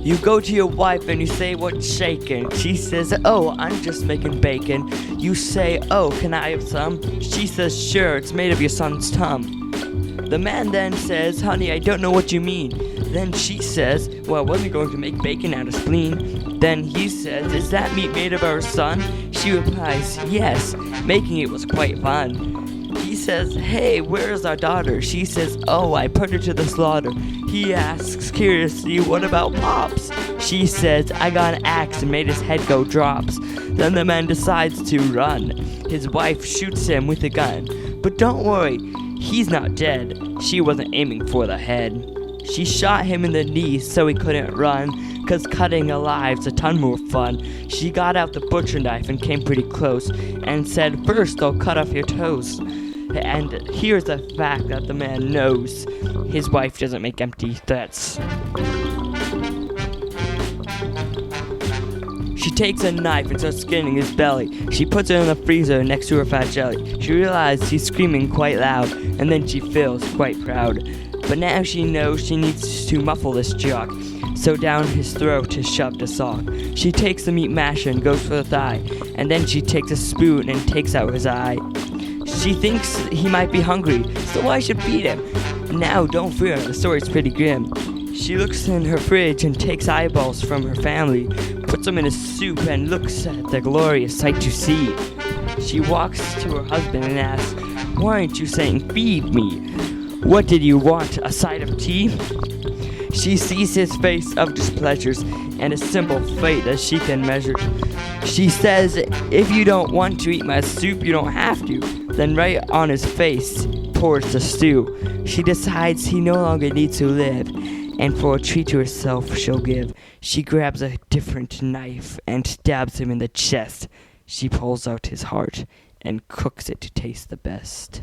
You go to your wife and you say, "What's shaking?" She says, "Oh, I'm just making bacon." You say, "Oh, can I have some?" She says, "Sure, it's made of your son's tum." The man then says, "Honey, I don't know what you mean." Then she says, "Well, wasn't going to make bacon out of spleen." Then he says, "Is that meat made of our son?" She replies, "Yes, making it was quite fun." He says, "Hey, where is our daughter?" She says, "Oh, I put her to the slaughter." He asks curiously, "What about Pops?" She says, "I got an axe and made his head go drops." Then the man decides to run. His wife shoots him with a gun. But don't worry, he's not dead. She wasn't aiming for the head. She shot him in the knee so he couldn't run, 'cause cutting alive's a ton more fun. She got out the butcher knife and came pretty close and said, "First I'll cut off your toes." And here's the fact that the man knows. His wife doesn't make empty threats. She takes a knife and starts skinning his belly. She puts it in the freezer next to her fat jelly. She realizes he's screaming quite loud, and then she feels quite proud. But now she knows she needs to muffle this jock, so down his throat is shoved a sock. She takes the meat masher and goes for the thigh, and then she takes a spoon and takes out his eye. She thinks he might be hungry, so I should feed him. Now, don't fear, the story's pretty grim. She looks in her fridge and takes eyeballs from her family, puts them in a soup and looks at the glorious sight to see. She walks to her husband and asks, "Why aren't you saying feed me? What did you want, a side of tea?" She sees his face of displeasures and a simple fate that she can measure. She says, "If you don't want to eat my soup, you don't have to." Then right on his face pours the stew. She decides he no longer needs to live, and for a treat to herself she'll give. She grabs a different knife and stabs him in the chest. She pulls out his heart and cooks it to taste the best.